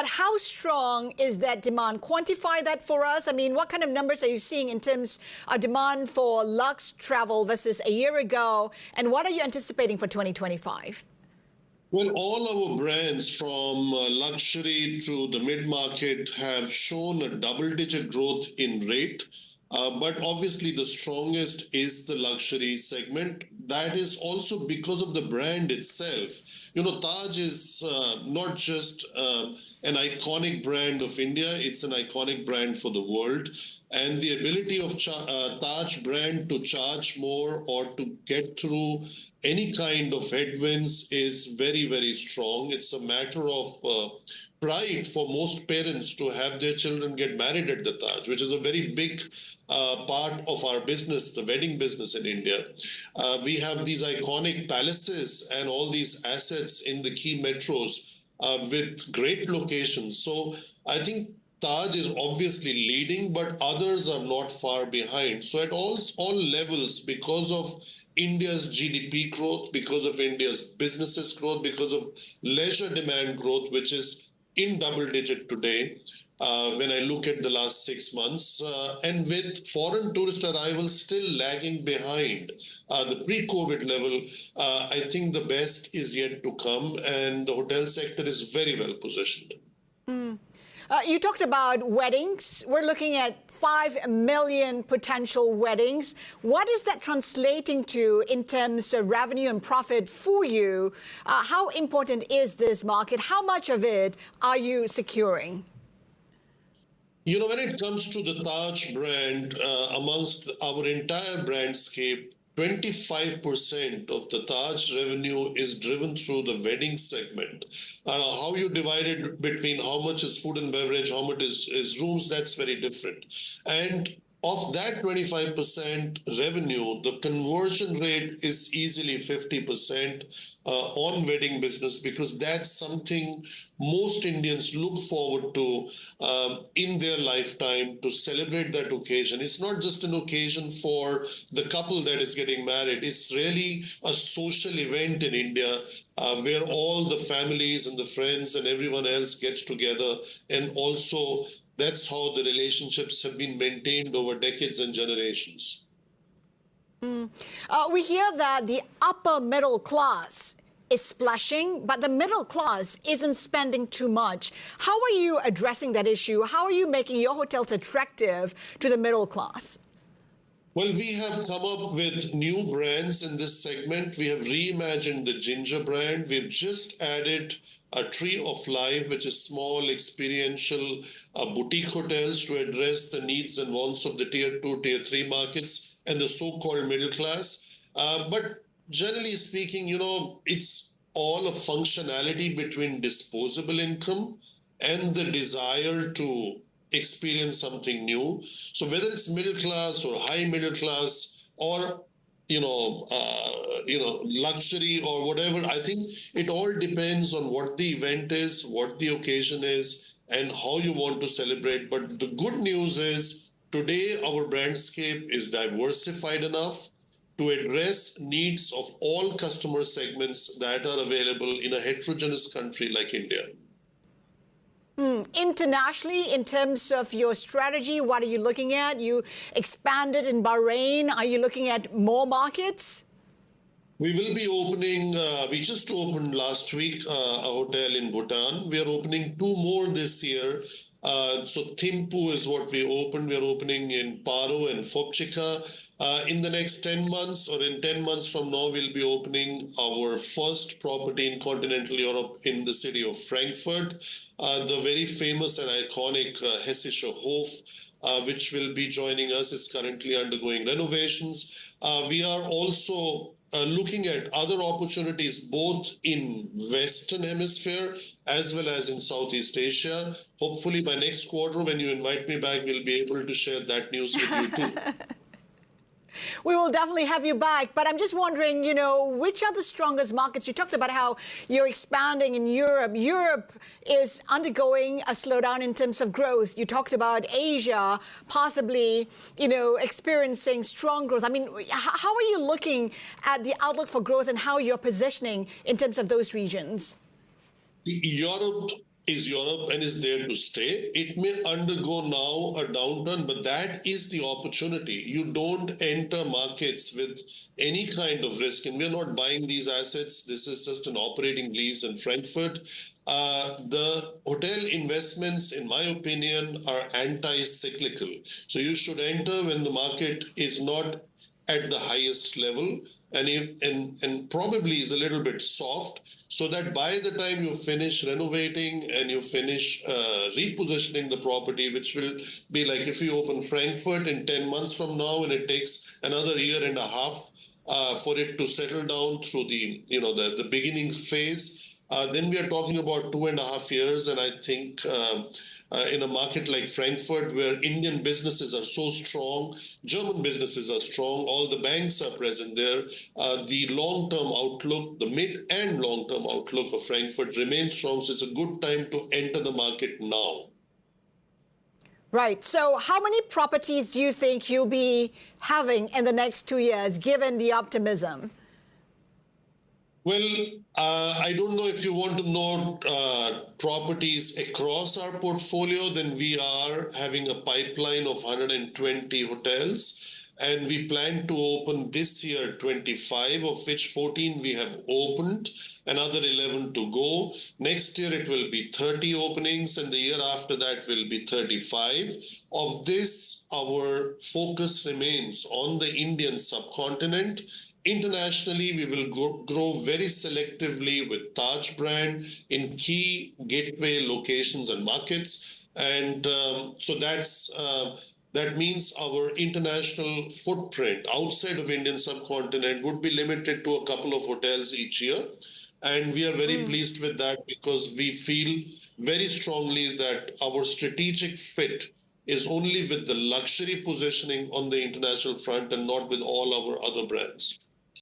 But how strong is that demand? Quantify that for us. I mean, what kind of numbers are you seeing in terms of demand for luxe travel versus a year ago? And what are you anticipating for 2025? Well, all our brands from luxury to the mid-market have shown a double-digit growth in rate. But obviously, the strongest is the luxury segment. That is also because of the brand itself. Taj is not just an iconic brand of India, it's an iconic brand for the world. And the ability of Taj brand to charge more or to get through any kind of headwinds is very, very strong. It's a matter of pride for most parents to have their children get married at the Taj, which is a very big part of our business, the wedding business in India. We have these iconic palaces and all these assets in the key metros with great locations. So I think Taj is obviously leading, but others are not far behind. So at all levels, because of India's GDP growth, because of India's businesses growth, because of leisure demand growth, which is in double digit today, when I look at the last 6 months, and with foreign tourist arrivals still lagging behind the pre-COVID level, I think the best is yet to come, and the hotel sector is very well positioned. You talked about weddings. We're looking at 5 million potential weddings. What is that translating to in terms of revenue and profit for you? How important is this market? How much of it are you securing? When it comes to the Taj brand, amongst our entire brandscape, 25% of the Taj revenue is driven through the wedding segment. How you divide it between how much is food and beverage, how much is rooms, that's very different. And of that 25% revenue, the conversion rate is easily 50% on wedding business, because that's something most Indians look forward to in their lifetime to celebrate that occasion. It's not just an occasion for the couple that is getting married. It's really a social event in India where all the families and the friends and everyone else gets together, and also that's how the relationships have been maintained over decades and generations. We hear that the upper middle class is splashing, but the middle class isn't spending too much. How are you addressing that issue? How are you making your hotels attractive to the middle class? Well, we have come up with new brands in this segment. We have reimagined the Ginger brand. We've just added a Tree of Life, which is small, experiential boutique hotels to address the needs and wants of the tier 2, tier 3 markets and the so-called middle class. But generally speaking, it's all a functionality between disposable income and the desire to experience something new. So whether it's middle class or high middle class or luxury or whatever, I think it all depends on what the event is, what the occasion is, and how you want to celebrate. But the good news is today our brandscape is diversified enough to address needs of all customer segments that are available in a heterogeneous country like India. Internationally, in terms of your strategy, what are you looking at? You expanded in Bahrain. Are you looking at more markets? We will be opening, we just opened last week a hotel in Bhutan. We are opening 2 more this year. So Thimphu is what we opened. We are opening in Paro and Phobchika. In the next 10 months or in 10 months from now, we'll be opening our first property in continental Europe in the city of Frankfurt, the very famous and iconic Hessische Hof, which will be joining us. It's currently undergoing renovations. We are also looking at other opportunities both in Western Hemisphere as well as in Southeast Asia. Hopefully by next quarter, when you invite me back, we'll be able to share that news with you too. We will definitely have you back. But I'm just wondering, which are the strongest markets? You talked about how you're expanding in Europe. Europe is undergoing a slowdown in terms of growth. You talked about Asia possibly, experiencing strong growth. I mean, how are you looking at the outlook for growth and how you're positioning in terms of those regions? Europe is Europe and is there to stay. It may undergo now a downturn, but that is the opportunity. You don't enter markets with any kind of risk, and we're not buying these assets. This is just an operating lease in Frankfurt. The hotel investments, in my opinion, are anti-cyclical. So you should enter when the market is not at the highest level and probably is a little bit soft, so that by the time you finish renovating and you finish repositioning the property, which will be like if you open Frankfurt in 10 months from now and it takes another year and a half for it to settle down through the beginning phase, then we are talking about 2.5 years. And I think in a market like Frankfurt, where Indian businesses are so strong, German businesses are strong, all the banks are present there, the long-term outlook, the mid and long-term outlook of Frankfurt remains strong. So it's a good time to enter the market now. Right. So how many properties do you think you'll be having in the next 2 years, given the optimism? Well, I don't know if you want to know properties across our portfolio. Then we are having a pipeline of 120 hotels, and we plan to open this year 25, of which 14 we have opened, another 11 to go. Next year it will be 30 openings, and the year after that will be 35. Of this, our focus remains on the Indian subcontinent. Internationally, we will grow very selectively with Taj brand in key gateway locations and markets. And so that means our international footprint outside of Indian subcontinent would be limited to a couple of hotels each year. And we are very pleased with that, because we feel very strongly that our strategic fit is only with the luxury positioning on the international front and not with all our other brands.